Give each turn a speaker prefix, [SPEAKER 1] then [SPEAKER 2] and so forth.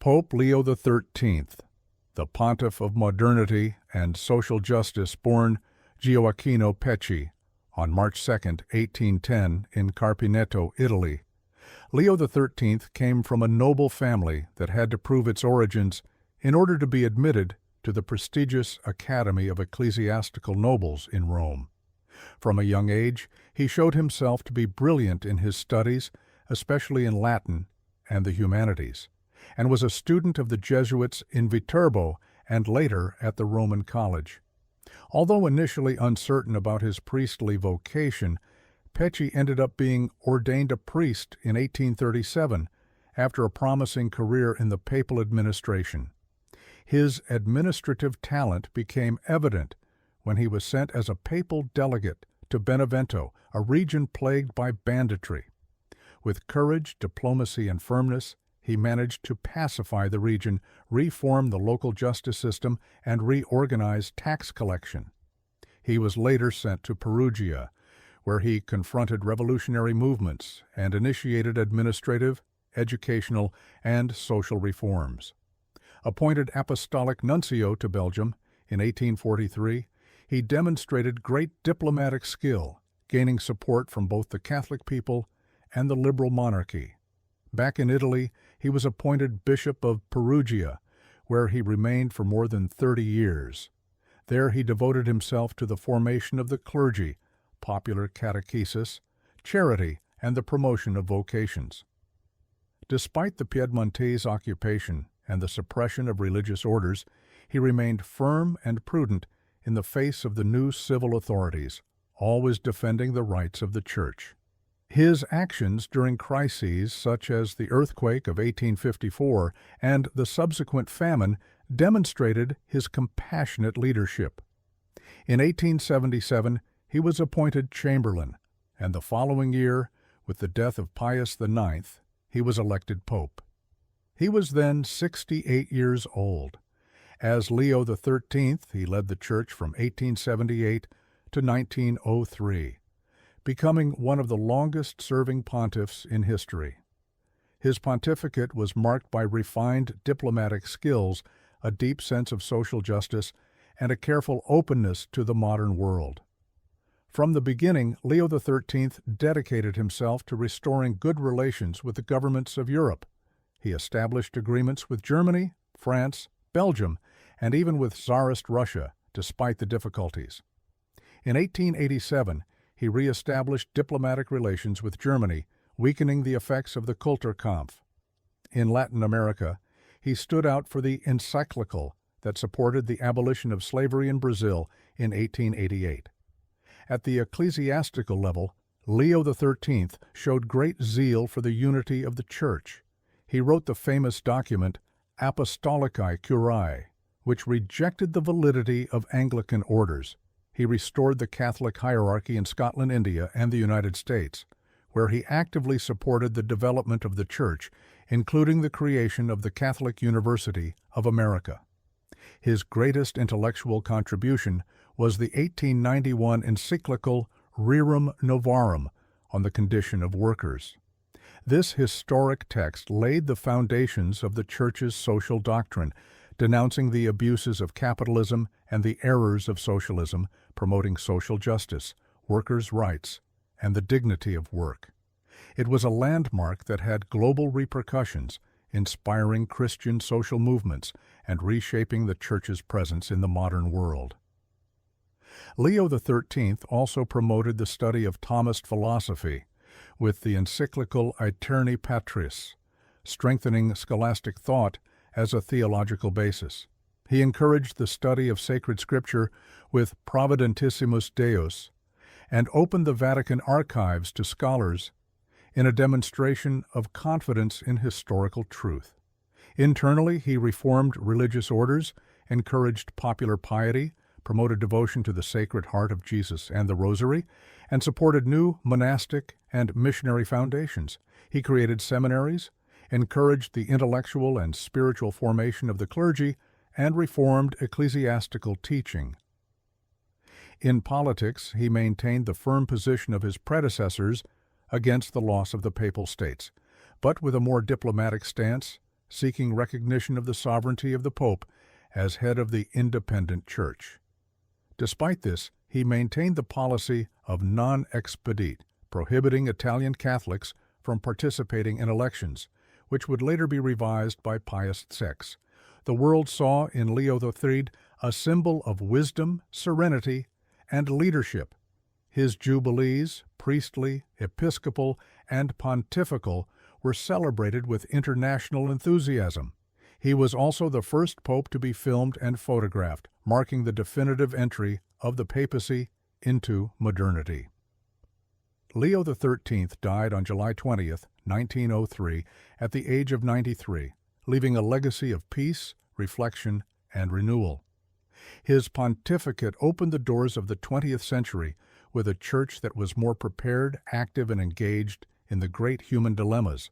[SPEAKER 1] Pope Leo XIII, the pontiff of modernity and social justice, born Gioacchino Pecci on March 2, 1810, in Carpineto, Italy. Leo XIII came from a noble family that had to prove its origins in order to be admitted to the prestigious Academy of Ecclesiastical Nobles in Rome. From a young age, he showed himself to be brilliant in his studies, especially in Latin and the humanities, and was a student of the Jesuits in Viterbo and later at the Roman College. Although initially uncertain about his priestly vocation, Pecci ended up being ordained a priest in 1837 after a promising career in the papal administration. His administrative talent became evident when he was sent as a papal delegate to Benevento, a region plagued by banditry. With courage, diplomacy, and firmness, he managed to pacify the region, reform the local justice system, and reorganize tax collection. He was later sent to Perugia, where he confronted revolutionary movements and initiated administrative, educational, and social reforms. Appointed apostolic nuncio to Belgium in 1843, he demonstrated great diplomatic skill, gaining support from both the Catholic people and the liberal monarchy. Back in Italy, he was appointed Bishop of Perugia, where he remained for more than 30 years. There he devoted himself to the formation of the clergy, popular catechesis, charity, and the promotion of vocations. Despite the Piedmontese occupation and the suppression of religious orders, he remained firm and prudent in the face of the new civil authorities, always defending the rights of the Church. His actions during crises such as the earthquake of 1854 and the subsequent famine demonstrated his compassionate leadership. In 1877, he was appointed chamberlain, and the following year, with the death of Pius IX, he was elected pope. He was then 68 years old. As Leo XIII, he led the Church from 1878 to 1903, becoming one of the longest-serving pontiffs in history. His pontificate was marked by refined diplomatic skills, a deep sense of social justice, and a careful openness to the modern world. From the beginning, Leo XIII dedicated himself to restoring good relations with the governments of Europe. He established agreements with Germany, France, Belgium, and even with Tsarist Russia, despite the difficulties. In 1887, he re-established diplomatic relations with Germany, weakening the effects of the Kulturkampf. In Latin America, he stood out for the encyclical that supported the abolition of slavery in Brazil in 1888. At the ecclesiastical level, Leo XIII showed great zeal for the unity of the Church. He wrote the famous document Apostolicae Curiae, which rejected the validity of Anglican orders. He restored the Catholic hierarchy in Scotland, India, and the United States, where he actively supported the development of the Church, including the creation of the Catholic University of America. His greatest intellectual contribution was the 1891 encyclical Rerum Novarum on the condition of workers. This historic text laid the foundations of the Church's social doctrine, denouncing the abuses of capitalism and the errors of socialism, promoting social justice, workers' rights, and the dignity of work. It was a landmark that had global repercussions, inspiring Christian social movements and reshaping the Church's presence in the modern world. Leo XIII also promoted the study of Thomist philosophy with the encyclical Aeterni Patris, strengthening scholastic thought as a theological basis. He encouraged the study of sacred scripture with Providentissimus Deus and opened the Vatican archives to scholars in a demonstration of confidence in historical truth. Internally, he reformed religious orders, encouraged popular piety, promoted devotion to the Sacred Heart of Jesus and the Rosary, and supported new monastic and missionary foundations. He created seminaries, encouraged the intellectual and spiritual formation of the clergy, and reformed ecclesiastical teaching. In politics, he maintained the firm position of his predecessors against the loss of the Papal States, but with a more diplomatic stance, seeking recognition of the sovereignty of the Pope as head of the independent Church. Despite this, he maintained the policy of non-expedite, prohibiting Italian Catholics from participating in elections, which would later be revised by Pius VI. The world saw in Leo XIII a symbol of wisdom, serenity, and leadership. His jubilees, priestly, episcopal, and pontifical, were celebrated with international enthusiasm. He was also the first pope to be filmed and photographed, marking the definitive entry of the papacy into modernity. Leo XIII died on July 20, 1903, at the age of 93, leaving a legacy of peace, reflection, and renewal. His pontificate opened the doors of the 20th century with a church that was more prepared, active, and engaged in the great human dilemmas